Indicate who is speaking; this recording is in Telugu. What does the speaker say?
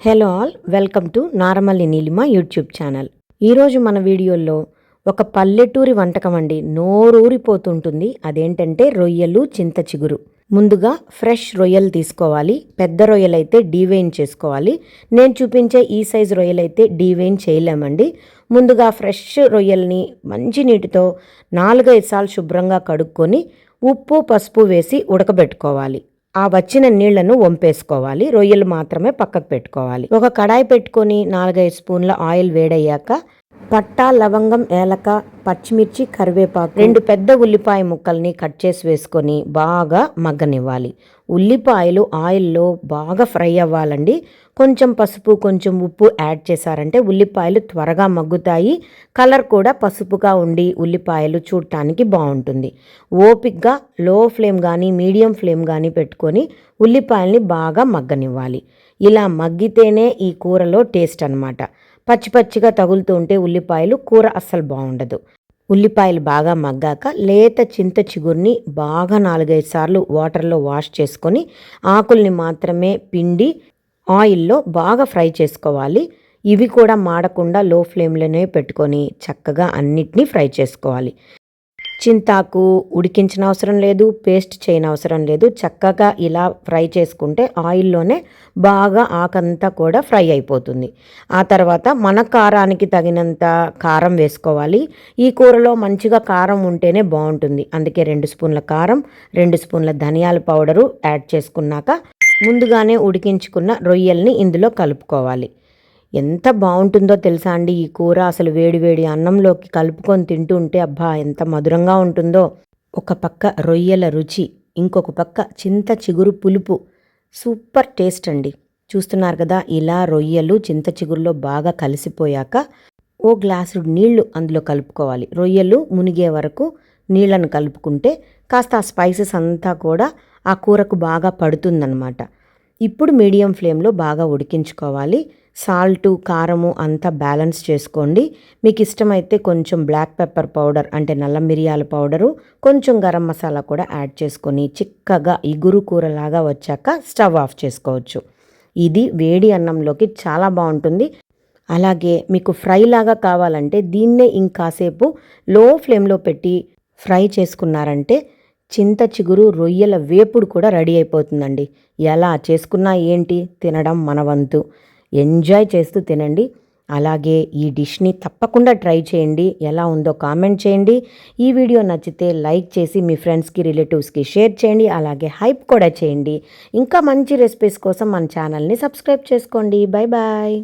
Speaker 1: Hello all, welcome to Naramalli Neelima YouTube channel. ఈరోజు మన వీడియోలో ఒక పల్లెటూరి వంటకం అండి, నోరూరిపోతుంటుంది. అదేంటంటే రొయ్యలు చింత చిగురు. ముందుగా ఫ్రెష్ రొయ్యలు తీసుకోవాలి. పెద్ద రొయ్యలు అయితే డీవెయిన్ చేసుకోవాలి. నేను చూపించే ఈ సైజ్ రొయ్యలు అయితే డీవెయిన్ చేయలేమండి. ముందుగా ఫ్రెష్ రొయ్యల్ని మంచి నీటితో 4-5 సార్లు శుభ్రంగా కడుక్కొని ఉప్పు పసుపు వేసి ఉడకబెట్టుకోవాలి. ఆ వచ్చిన నీళ్లను వంపేసుకోవాలి. రొయ్యలు మాత్రమే పక్కకు పెట్టుకోవాలి. ఒక కడాయి పెట్టుకొని 4-5 స్పూన్ల ఆయిల్ వేడయ్యాక పట్టా, లవంగం, ఏలక, పచ్చిమిర్చి, కరివేపాకు, 2 పెద్ద ఉల్లిపాయ ముక్కల్ని కట్ చేసి వేసుకొని బాగా మగ్గనివ్వాలి. ఉల్లిపాయలు ఆయిల్లో బాగా ఫ్రై అవ్వాలండి. కొంచెం పసుపు, కొంచెం ఉప్పు యాడ్ చేశారంటే ఉల్లిపాయలు త్వరగా మగ్గుతాయి. కలర్ కూడా పసుపుగా ఉండి ఉల్లిపాయలు చూడటానికి బాగుంటుంది. ఓపిక్గా లో ఫ్లేమ్ కానీ మీడియం ఫ్లేమ్ కానీ పెట్టుకొని ఉల్లిపాయల్ని బాగా మగ్గనివ్వాలి. ఇలా మగ్గితేనే ఈ కూరలో టేస్ట్ అన్నమాట. పచ్చి పచ్చిగా తగులుతూ ఉంటే ఉల్లిపాయలు కూర అస్సలు బాగుండదు. ఉల్లిపాయలు బాగా మగ్గాక లేత చింత చిగురిని బాగా 4-5 సార్లు వాటర్లో వాష్ చేసుకొని ఆకుల్ని మాత్రమే పిండి ఆయిల్లో బాగా ఫ్రై చేసుకోవాలి. ఇవి కూడా మాడకుండా లో ఫ్లేమ్లోనే పెట్టుకొని చక్కగా అన్నిటినీ ఫ్రై చేసుకోవాలి. చింతాకు ఉడికించిన అవసరం లేదు, పేస్ట్ చేయని అవసరం లేదు. చక్కగా ఇలా ఫ్రై చేసుకుంటే ఆయిల్లోనే బాగా ఆకంతా కూడా ఫ్రై అయిపోతుంది. ఆ తర్వాత మన కారానికి తగినంత కారం వేసుకోవాలి. ఈ కూరలో మంచిగా కారం ఉంటేనే బాగుంటుంది. అందుకే 2 స్పూన్ల కారం, 2 స్పూన్ల ధనియాల పౌడరు యాడ్ చేసుకున్నాక ముందుగానే ఉడికించుకున్న రొయ్యల్ని ఇందులో కలుపుకోవాలి. ఎంత బాగుంటుందో తెలుసా అండి ఈ కూర. అసలు వేడివేడి అన్నంలోకి కలుపుకొని తింటుంటే అబ్బా ఎంత మధురంగా ఉంటుందో. ఒక పక్క రొయ్యల రుచి, ఇంకొక పక్క చింత చిగురు పులుపు. సూపర్ టేస్ట్ అండి. చూస్తున్నారు కదా, ఇలా రొయ్యలు చింత చిగురులో బాగా కలిసిపోయాక ఓ గ్లాసు నీళ్లు అందులో కలుపుకోవాలి. రొయ్యలు మునిగే వరకు నీళ్లను కలుపుకుంటే కాస్త ఆ స్పైసెస్ అంతా కూడా ఆ కూరకు బాగా పడుతుందన్నమాట. ఇప్పుడు మీడియం ఫ్లేమ్లో బాగా ఉడికించుకోవాలి. సాల్టు, కారము అంతా బ్యాలెన్స్ చేసుకోండి. మీకు ఇష్టమైతే కొంచెం బ్లాక్ పెప్పర్ పౌడర్ అంటే నల్ల మిరియాల పౌడరు, కొంచెం గరం మసాలా కూడా యాడ్ చేసుకొని చిక్కగా ఇగురు కూరలాగా వచ్చాక స్టవ్ ఆఫ్ చేసుకోవచ్చు. ఇది వేడి అన్నంలోకి చాలా బాగుంటుంది. అలాగే మీకు ఫ్రై లాగా కావాలంటే దీన్నే ఇంకాసేపు లో ఫ్లేమ్లో పెట్టి ఫ్రై చేసుకున్నారంటే చింత చిగురు రొయ్యల వేపుడు కూడా రెడీ అయిపోతుందండి. ఎలా చేసుకున్నా ఏంటి, తినడం మన వంతు. ఎంజాయ్ చేస్తూ తినండి. అలాగే ఈ డిష్ని తప్పకుండా ట్రై చేయండి. ఎలా ఉందో కామెంట్ చేయండి. ఈ వీడియో నచ్చితే లైక్ చేసి మీ ఫ్రెండ్స్కి, రిలేటివ్స్కి షేర్ చేయండి. అలాగే హైప్ కూడా చేయండి. ఇంకా మంచి రెసిపీస్ కోసం మన ఛానల్ని సబ్స్క్రైబ్ చేసుకోండి. Bye bye.